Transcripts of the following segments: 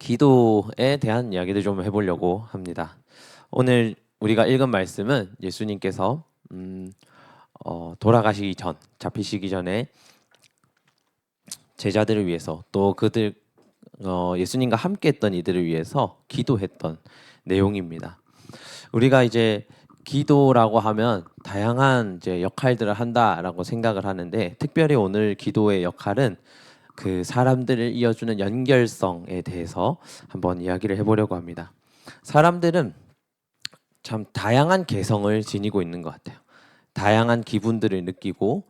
기도에 대한 이야기를 좀 해보려고 합니다. 오늘 우리가 읽은 말씀은 예수님께서 돌아가시기 전, 잡히시기 전에 제자들을 위해서 또 그들 예수님과 함께했던 이들을 위해서 기도했던 내용입니다. 우리가 이제 기도라고 하면 다양한 이제 역할들을 한다라고 생각을 하는데 특별히 오늘 기도의 역할은 그 사람들을 이어주는 연결성에 대해서 한번 이야기를 해보려고 합니다. 사람들은 참 다양한 개성을 지니고 있는 것 같아요. 다양한 기분들을 느끼고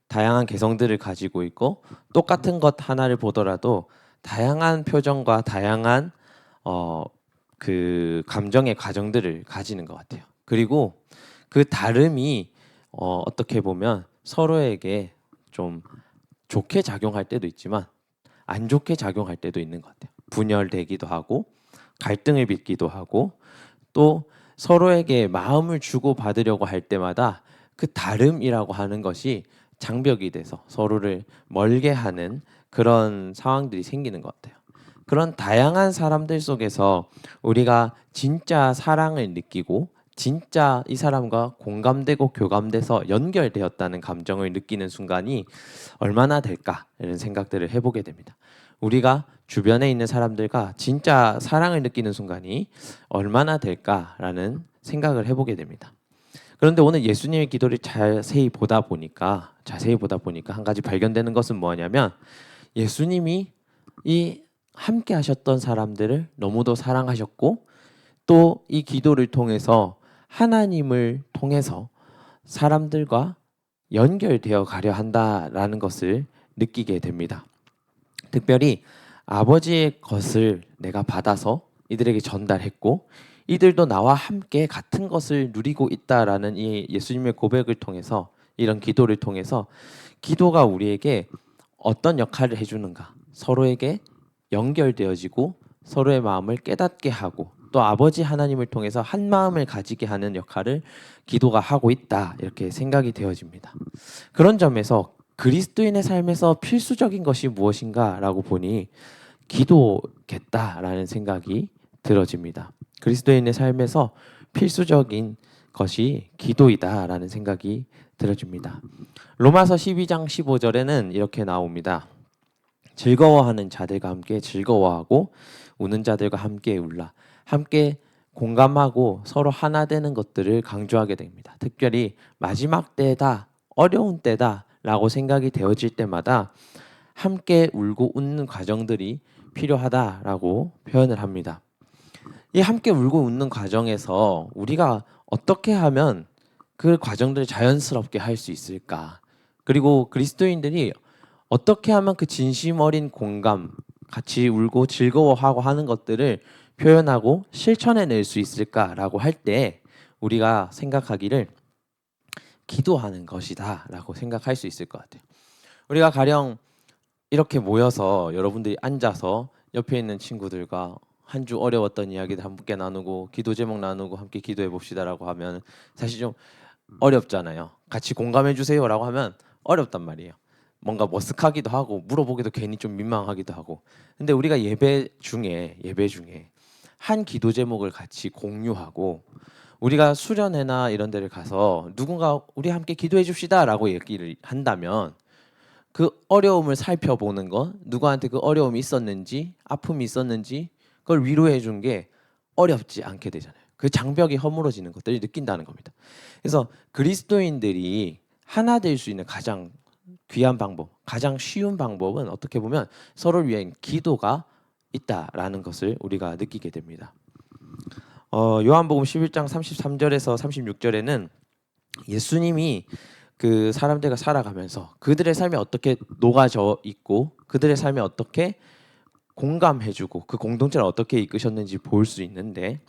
다양한 개성들을 가지고 있고 똑같은 것 하나를 보더라도 다양한 표정과 다양한 그 감정의 과정들을 가지는 것 같아요. 그리고 그 다름이 어떻게 보면 서로에게 좀 좋게 작용할 때도 있지만 안 좋게 작용할 때도 있는 것 같아요. 분열되기도 하고 갈등을 빚기도 하고 또 서로에게 마음을 주고 받으려고 할 때마다 그 다름이라고 하는 것이 장벽이 돼서 서로를 멀게 하는 그런 상황들이 생기는 것 같아요. 그런 다양한 사람들 속에서 우리가 진짜 사랑을 느끼고 진짜 이 사람과 공감되고 교감돼서 연결되었다는 감정을 느끼는 순간이 얼마나 될까 이런 생각들을 해보게 됩니다. 우리가 주변에 있는 사람들과 진짜 사랑을 느끼는 순간이 얼마나 될까라는 생각을 해보게 됩니다. 그런데 오늘 예수님의 기도를 자세히 보다 보니까 한 가지 발견되는 것은 뭐냐면 예수님이 이 함께 하셨던 사람들을 너무도 사랑하셨고 또 이 기도를 통해서 하나님을 통해서 사람들과 연결되어 가려 한다라는 것을 느끼게 됩니다. 특별히 아버지의 것을 내가 받아서 이들에게 전달했고 이들도 나와 함께 같은 것을 누리고 있다라는 이 예수님의 고백을 통해서 이런 기도를 통해서 기도가 우리에게 어떤 역할을 해주는가 서로에게 연결되어지고 서로의 마음을 깨닫게 하고 또 아버지 하나님을 통해서 한 마음을 가지게 하는 역할을 기도가 하고 있다 이렇게 생각이 되어집니다. 그런 점에서 그리스도인의 삶에서 필수적인 것이 무엇인가라고 보니 기도겠다라는 생각이 들어집니다. 그리스도인의 삶에서 필수적인 것이 기도이다라는 생각이 들어집니다. 로마서 12장 15절에는 이렇게 나옵니다. 즐거워하는 자들과 함께 즐거워하고 우는 자들과 함께 울라. 함께 공감하고 서로 하나 되는 것들을 강조하게 됩니다. 특별히 마지막 때다, 어려운 때다라고 생각이 되어질 때마다 함께 울고 웃는 과정들이 필요하다라고 표현을 합니다. 이 함께 울고 웃는 과정에서 우리가 어떻게 하면 그 과정들을 자연스럽게 할 수 있을까? 그리고 그리스도인들이 어떻게 하면 그 진심 어린 공감, 같이 울고 즐거워하고 하는 것들을 표현하고 실천해낼 수 있을까라고 할 때 우리가 생각하기를 기도하는 것이다라고 생각할 수 있을 것 같아요. 우리가 가령 이렇게 모여서 여러분들이 앉아서 옆에 있는 친구들과 한 주 어려웠던 이야기들 함께 나누고 기도 제목 나누고 함께 기도해 봅시다라고 하면 사실 좀 어렵잖아요. 같이 공감해 주세요라고 하면 어렵단 말이에요. 뭔가 머쓱하기도 하고 물어보기도 괜히 좀 민망하기도 하고. 근데 우리가 예배 중에 한 기도 제목을 같이 공유하고 우리가 수련회나 이런 데를 가서 누군가 우리 함께 기도해 줍시다라고 얘기를 한다면 그 어려움을 살펴보는 것, 누구한테 그 어려움이 있었는지, 아픔이 있었는지 그걸 위로해 준 게 어렵지 않게 되잖아요. 그 장벽이 허물어지는 것들을 느낀다는 겁니다. 그래서 그리스도인들이 하나 될 수 있는 가장 귀한 방법, 가장 쉬운 방법은 어떻게 보면 서로를 위한 기도가 있다라는 것을 우리가 느끼게 됩니다. 요한복음 11장 33절에서 36절에는 예수님이 그 사람들과 살아가면서 그들의 삶에 어떻게 녹아져 있고 그들의 삶에 어떻게 공감해주고 그 공동체를 어떻게 이끄셨는지 볼 수 있는데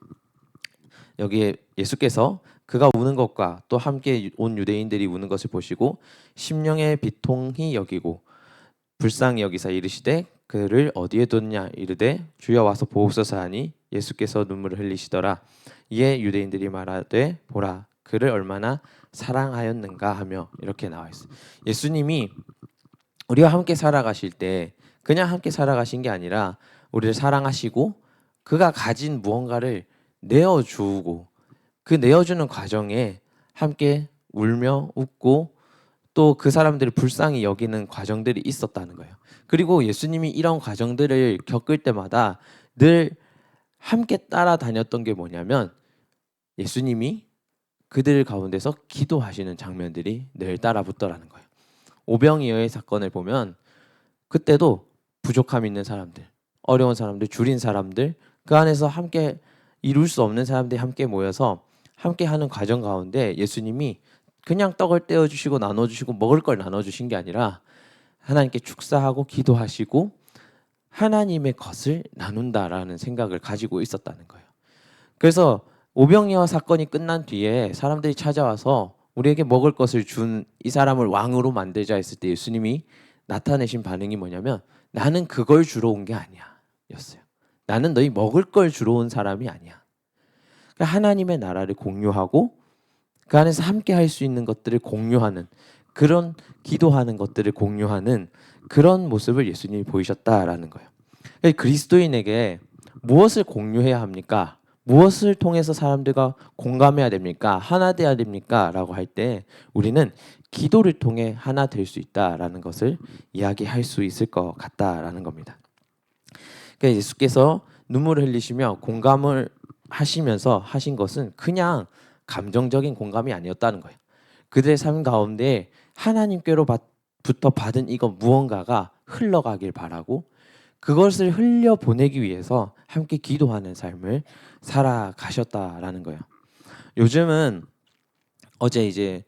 여기에 예수께서 그가 우는 것과 또 함께 온 유대인들이 우는 것을 보시고 심령의 비통히 여기고 불쌍히 여기사 이르시되 그를 어디에 뒀냐 이르되 주여 와서 보옵소서 하니 예수께서 눈물을 흘리시더라. 이에 유대인들이 말하되 보라 그를 얼마나 사랑하였는가 하며 이렇게 나와 있어요. 예수님이 우리와 함께 살아가실 때 그냥 함께 살아가신 게 아니라 우리를 사랑하시고 그가 가진 무언가를 내어주고 그 내어주는 과정에 함께 울며 웃고 또 그 사람들을 불쌍히 여기는 과정들이 있었다는 거예요. 그리고 예수님이 이런 과정들을 겪을 때마다 늘 함께 따라다녔던 게 뭐냐면 예수님이 그들 가운데서 기도하시는 장면들이 늘 따라붙더라는 거예요. 오병이어의 사건을 보면 그때도 부족함 있는 사람들, 어려운 사람들, 줄인 사람들, 그 안에서 함께 이룰 수 없는 사람들이 함께 모여서 함께 하는 과정 가운데 예수님이 그냥 떡을 떼어 주시고 나눠 주시고 먹을 걸 나눠 주신 게 아니라 하나님께 축사하고 기도하시고 하나님의 것을 나눈다라는 생각을 가지고 있었다는 거예요. 그래서 오병이어 사건이 끝난 뒤에 사람들이 찾아와서 우리에게 먹을 것을 준 이 사람을 왕으로 만들자 했을 때 예수님이 나타내신 반응이 뭐냐면 나는 그걸 주러 온 게 아니야 였어요. 나는 너희 먹을 걸 주러 온 사람이 아니야. 그러니까 하나님의 나라를 공유하고 그 안에서 함께 할 수 있는 것들을 공유하는 그런 기도하는 것들을 공유하는 그런 모습을 예수님이 보이셨다라는 거예요. 그러니까 그리스도인에게 무엇을 공유해야 합니까? 무엇을 통해서 사람들과 공감해야 됩니까? 하나 돼야 됩니까? 라고 할 때 우리는 기도를 통해 하나 될 수 있다라는 것을 이야기할 수 있을 것 같다라는 겁니다. 그러니까 예수께서 눈물을 흘리시며 공감을 하시면서 하신 것은 그냥 감정적인 공감이 아니었다는 거예요. 그들의 삶 가운데 하나님께로부터 받은 이거 무언가가 흘러가길 바라고 그것을 흘려 보내기 위해서 함께 기도하는 삶을 살아가셨다라는 거예요. 요즘은 어제 이제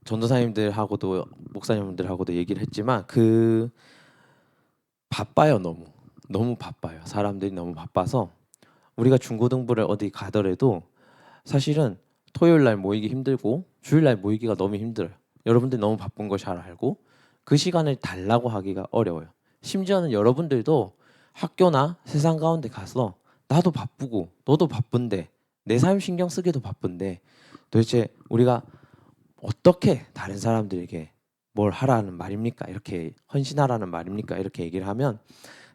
전도사님들하고도 목사님들하고도 얘기를 했지만 바빠요. 너무 바빠요. 사람들이 너무 바빠서 우리가 중고등부를 어디 가더라도 사실은 토요일 날 모이기 힘들고 주일 날 모이기가 너무 힘들어요. 여러분들 너무 바쁜 거 잘 알고 그 시간을 달라고 하기가 어려워요. 심지어는 여러분들도 학교나 세상 가운데 가서 나도 바쁘고 너도 바쁜데 내 삶 신경 쓰기도 바쁜데 도대체 우리가 어떻게 다른 사람들에게 뭘 하라는 말입니까? 이렇게 헌신하라는 말입니까? 이렇게 얘기를 하면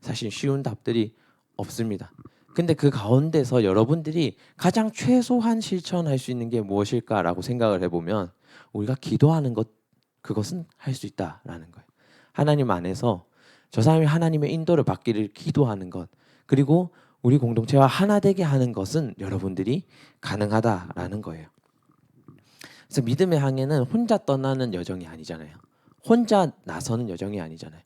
사실 쉬운 답들이 없습니다. 근데 그 가운데서 여러분들이 가장 최소한 실천할 수 있는 게 무엇일까라고 생각을 해보면 우리가 기도하는 것 그것은 할 수 있다라는 거예요. 하나님 안에서 저 사람이 하나님의 인도를 받기를 기도하는 것 그리고 우리 공동체와 하나 되게 하는 것은 여러분들이 가능하다라는 거예요. 그래서 믿음의 항해는 혼자 떠나는 여정이 아니잖아요. 혼자 나서는 여정이 아니잖아요.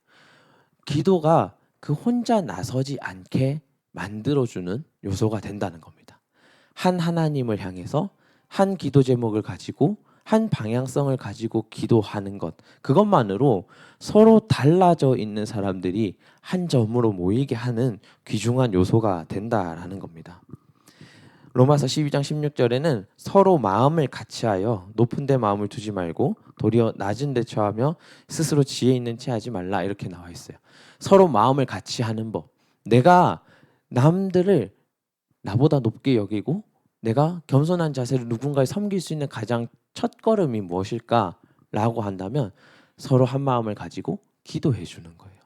기도가 그 혼자 나서지 않게 만들어주는 요소가 된다는 겁니다. 한 하나님을 향해서 한 기도 제목을 가지고 한 방향성을 가지고 기도하는 것 그것만으로 서로 달라져 있는 사람들이 한 점으로 모이게 하는 귀중한 요소가 된다라는 겁니다. 로마서 12장 16절에는 서로 마음을 같이하여 높은 데 마음을 두지 말고 도리어 낮은 데 처하며 스스로 지혜 있는 채 하지 말라 이렇게 나와 있어요. 서로 마음을 같이 하는 법. 내가 남들을 나보다 높게 여기고 내가 겸손한 자세로 누군가를 섬길 수 있는 가장 첫 걸음이 무엇일까라고 한다면 서로 한 마음을 가지고 기도해 주는 거예요.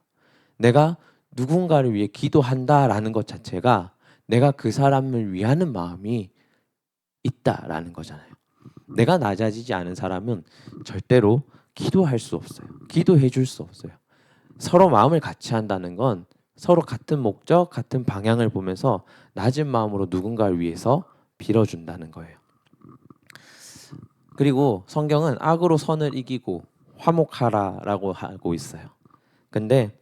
내가 누군가를 위해 기도한다라는 것 자체가 내가 그 사람을 위하는 마음이 있다라는 거잖아요. 내가 낮아지지 않은 사람은 절대로 기도할 수 없어요. 기도해 줄 수 없어요. 서로 마음을 같이 한다는 건 서로 같은 목적, 같은 방향을 보면서 낮은 마음으로 누군가를 위해서 빌어준다는 거예요. 그리고 성경은 악으로 선을 이기고 화목하라라고 하고 있어요. 근데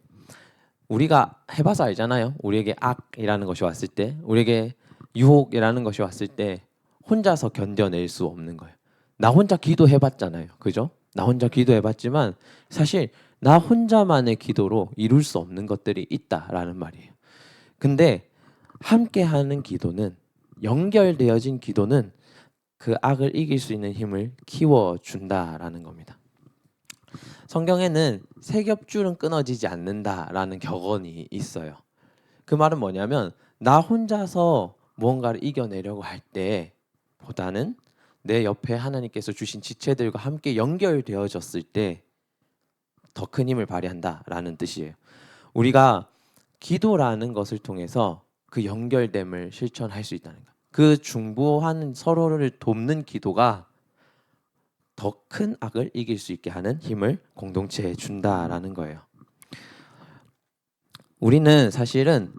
우리가 해봐서 알잖아요. 우리에게 악이라는 것이 왔을 때, 우리에게 유혹이라는 것이 왔을 때 혼자서 견뎌낼 수 없는 거예요. 나 혼자 기도해봤잖아요. 그죠? 나 혼자 기도해봤지만 사실 나 혼자만의 기도로 이룰 수 없는 것들이 있다라는 말이에요. 근데 함께하는 기도는 연결되어진 기도는 그 악을 이길 수 있는 힘을 키워준다라는 겁니다. 성경에는 세 겹줄은 끊어지지 않는다라는 격언이 있어요. 그 말은 뭐냐면 나 혼자서 무언가를 이겨내려고 할 때보다는 내 옆에 하나님께서 주신 지체들과 함께 연결되어졌을 때 더 큰 힘을 발휘한다라는 뜻이에요. 우리가 기도라는 것을 통해서 그 연결됨을 실천할 수 있다는 것. 그 중보하는 서로를 돕는 기도가 더 큰 악을 이길 수 있게 하는 힘을 공동체에 준다라는 거예요. 우리는 사실은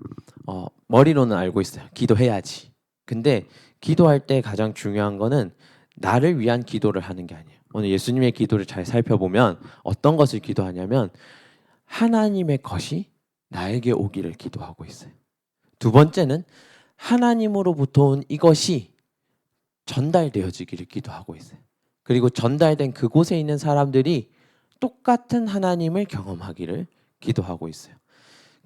머리로는 알고 있어요. 기도해야지. 근데 기도할 때 가장 중요한 거는 나를 위한 기도를 하는 게 아니에요. 오늘 예수님의 기도를 잘 살펴보면 어떤 것을 기도하냐면 하나님의 것이 나에게 오기를 기도하고 있어요. 두 번째는 하나님으로부터 온 이것이 전달되어지기를 기도하고 있어요. 그리고 전달된 그곳에 있는 사람들이 똑같은 하나님을 경험하기를 기도하고 있어요.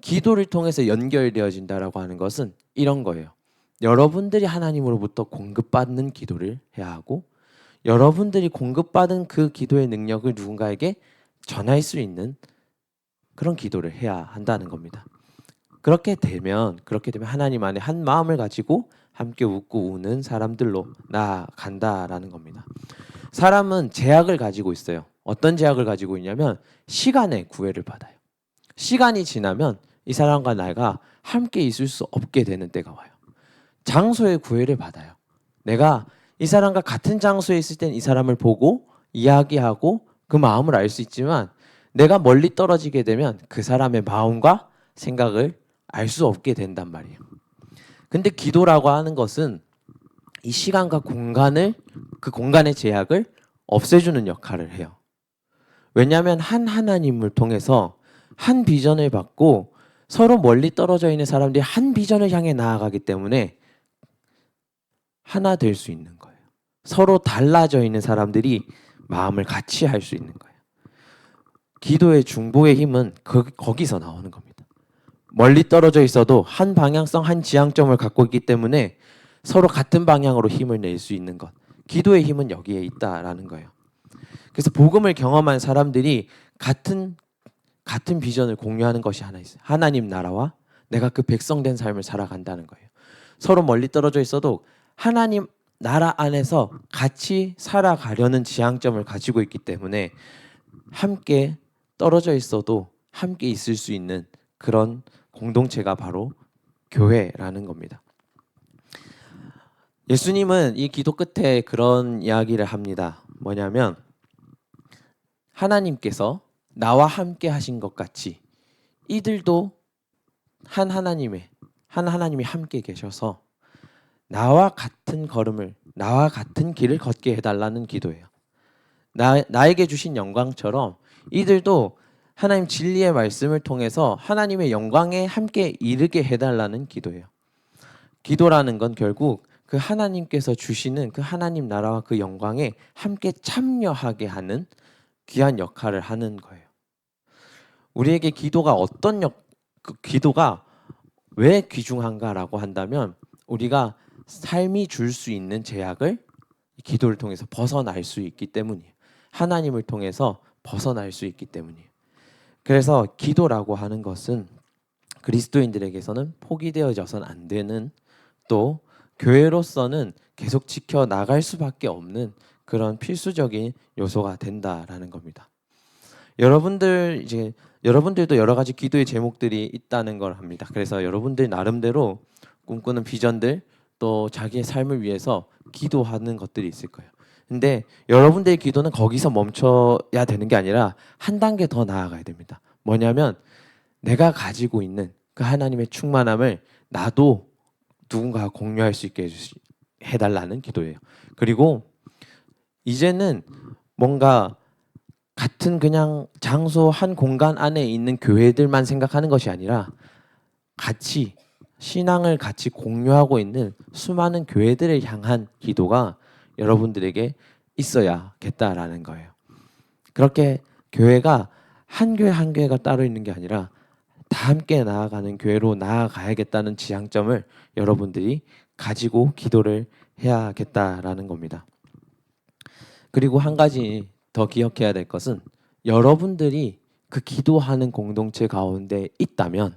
기도를 통해서 연결되어진다라고 하는 것은 이런 거예요. 여러분들이 하나님으로부터 공급받는 기도를 해야 하고 여러분들이 공급받은 그 기도의 능력을 누군가에게 전할 수 있는 그런 기도를 해야 한다는 겁니다. 그렇게 되면 하나님 안에 한 마음을 가지고 함께 웃고 우는 사람들로 나아간다라는 겁니다. 사람은 제약을 가지고 있어요. 어떤 제약을 가지고 있냐면 시간의 구애를 받아요. 시간이 지나면 이 사람과 내가 함께 있을 수 없게 되는 때가 와요. 장소의 구애를 받아요. 내가 이 사람과 같은 장소에 있을 땐 이 사람을 보고 이야기하고 그 마음을 알 수 있지만 내가 멀리 떨어지게 되면 그 사람의 마음과 생각을 알 수 없게 된단 말이에요. 근데 기도라고 하는 것은 이 시간과 공간을 그 공간의 제약을 없애주는 역할을 해요. 왜냐하면 한 하나님을 통해서 한 비전을 받고 서로 멀리 떨어져 있는 사람들이 한 비전을 향해 나아가기 때문에 하나 될 수 있는 거예요. 서로 달라져 있는 사람들이 마음을 같이 할 수 있는 거예요. 기도의 중보의 힘은 거기서 나오는 겁니다. 멀리 떨어져 있어도 한 방향성, 한 지향점을 갖고 있기 때문에 서로 같은 방향으로 힘을 낼 수 있는 것. 기도의 힘은 여기에 있다라는 거예요. 그래서 복음을 경험한 사람들이 같은 비전을 공유하는 것이 하나 있어요. 하나님 나라와 내가 그 백성된 삶을 살아간다는 거예요. 서로 멀리 떨어져 있어도 하나님 나라 안에서 같이 살아가려는 지향점을 가지고 있기 때문에 함께 떨어져 있어도 함께 있을 수 있는 그런 공동체가 바로 교회라는 겁니다. 예수님은 이 기도 끝에 그런 이야기를 합니다. 뭐냐면 하나님께서 나와 함께 하신 것 같이 이들도 한 하나님이 함께 계셔서 나와 같은 길을 걷게 해달라는 기도예요. 나에게 주신 영광처럼 이들도 하나님 진리의 말씀을 통해서 하나님의 영광에 함께 이르게 해달라는 기도예요. 기도라는 건 결국 그 하나님께서 주시는 그 하나님 나라와 그 영광에 함께 참여하게 하는 귀한 역할을 하는 거예요. 우리에게 기도가 기도가 왜 귀중한가라고 한다면 우리가 삶이 줄 수 있는 제약을 기도를 통해서 벗어날 수 있기 때문이에요. 하나님을 통해서 벗어날 수 있기 때문이에요. 그래서 기도라고 하는 것은 그리스도인들에게서는 포기되어져서는 안 되는 또 교회로서는 계속 지켜 나갈 수밖에 없는 그런 필수적인 요소가 된다라는 겁니다. 여러분들도 여러 가지 기도의 제목들이 있다는 걸 합니다. 그래서 여러분들 나름대로 꿈꾸는 비전들 또 자기의 삶을 위해서 기도하는 것들이 있을 거예요. 근데 여러분들의 기도는 거기서 멈춰야 되는 게 아니라 한 단계 더 나아가야 됩니다. 뭐냐면 내가 가지고 있는 그 하나님의 충만함을 나도 누군가가 공유할 수 있게 해달라는 기도예요. 그리고 이제는 뭔가 같은 그냥 장소 한 공간 안에 있는 교회들만 생각하는 것이 아니라 같이 신앙을 같이 공유하고 있는 수많은 교회들을 향한 기도가 여러분들에게 있어야겠다라는 거예요. 그렇게 교회가 한 교회 한 교회가 따로 있는 게 아니라 다 함께 나아가는 교회로 나아가야겠다는 지향점을 여러분들이 가지고 기도를 해야겠다라는 겁니다. 그리고 한 가지 더 기억해야 될 것은 여러분들이 그 기도하는 공동체 가운데 있다면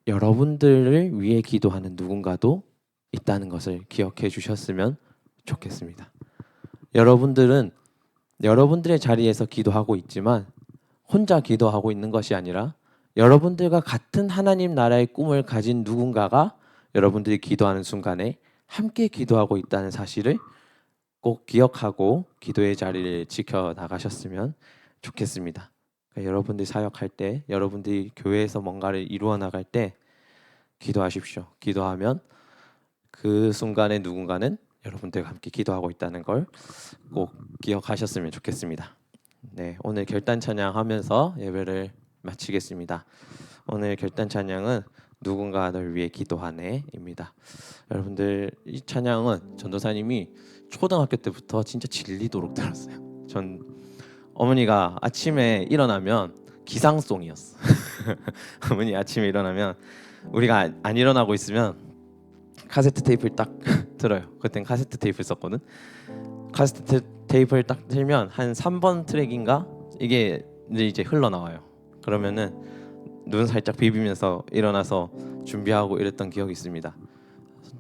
여러분들을 위해 기도하는 누군가도 있다는 것을 기억해 주셨으면 좋겠습니다. 여러분들은 여러분들의 자리에서 기도하고 있지만 혼자 기도하고 있는 것이 아니라 여러분들과 같은 하나님 나라의 꿈을 가진 누군가가 여러분들이 기도하는 순간에 함께 기도하고 있다는 사실을 꼭 기억하고 기도의 자리를 지켜 나가셨으면 좋겠습니다. 그러니까 여러분들이 사역할 때, 여러분들이 교회에서 뭔가를 이루어 나갈 때 기도하십시오. 기도하면 그 순간에 누군가는 여러분들과 함께 기도하고 있다는 걸 꼭 기억하셨으면 좋겠습니다. 네, 오늘 결단 찬양하면서 예배를 마치겠습니다. 오늘 결단 찬양은 누군가 널 위해 기도하네입니다. 여러분들 이 찬양은 전도사님이 초등학교 때부터 진짜 질리도록 들었어요. 전 어머니가 아침에 일어나면 기상송이었어. 어머니 아침에 일어나면 우리가 안 일어나고 있으면 카세트 테이프를 딱 들어요. 그땐 카세트 테이프 썼거든. 카세트 테이프를 딱 틀면 한 3번 트랙인가 이게 이제 흘러나와요. 그러면은 눈 살짝 비비면서 일어나서 준비하고 이랬던 기억이 있습니다.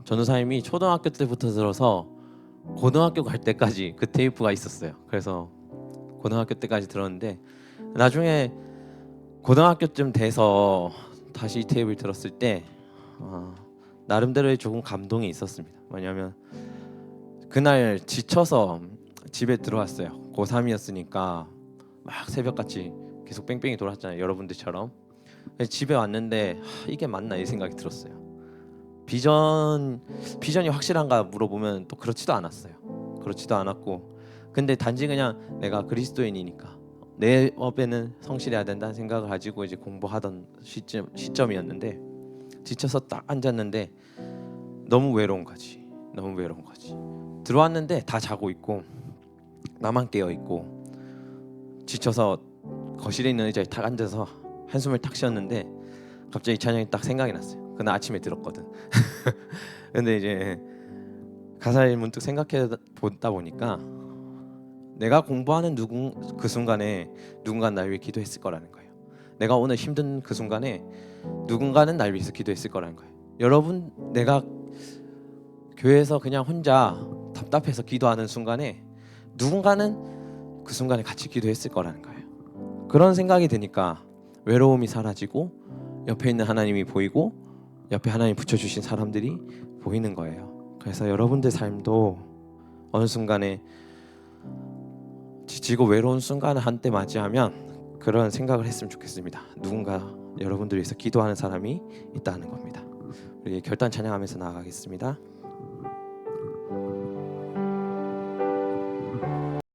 전도사님이 초등학교 때부터 들어서 고등학교 갈 때까지 그 테이프가 있었어요. 그래서 고등학교 때까지 들었는데 나중에 고등학교쯤 돼서 다시 이 테이프를 들었을 때 나름대로의 조금 감동이 있었습니다. 뭐냐면 그날 지쳐서 집에 들어왔어요. 고3이었으니까 막 새벽같이 계속 뺑뺑이 돌았잖아요. 여러분들처럼. 집에 왔는데 이게 맞나 이 생각이 들었어요. 비전이 확실한가 물어보면 또 그렇지도 않았어요. 그렇지도 않았고 근데 단지 그냥 내가 그리스도인이니까 내 업에는 성실해야 된다는 생각을 가지고 이제 공부하던 시점이었는데 지쳐서 딱 앉았는데 너무 외로운 거지. 너무 외로운 거지. 들어왔는데 다 자고 있고 나만 깨어 있고 지쳐서 거실에 있는 의자에 탁 앉아서 한숨을 탁 쉬었는데 갑자기 이 찬양이 딱 생각이 났어요. 그날 아침에 들었거든. 근데 이제 가사를 문득 생각해 보다 보니까 내가 공부하는 그 순간에 누군가는 날 위해 기도했을 거라는 거예요. 내가 오늘 힘든 그 순간에 누군가는 날 위해서 기도했을 거라는 거예요. 여러분, 내가 교회에서 그냥 혼자 답답해서 기도하는 순간에 누군가는 그 순간에 같이 기도했을 거라는 거예요. 그런 생각이 드니까 외로움이 사라지고 옆에 있는 하나님이 보이고 옆에 하나님 붙여주신 사람들이 보이는 거예요. 그래서 여러분들 삶도 어느 순간에 지치고 외로운 순간을 한때 맞이하면 그런 생각을 했으면 좋겠습니다. 누군가 여러분들 위해서 기도하는 사람이 있다는 겁니다. 우리 결단 찬양하면서 나아가겠습니다.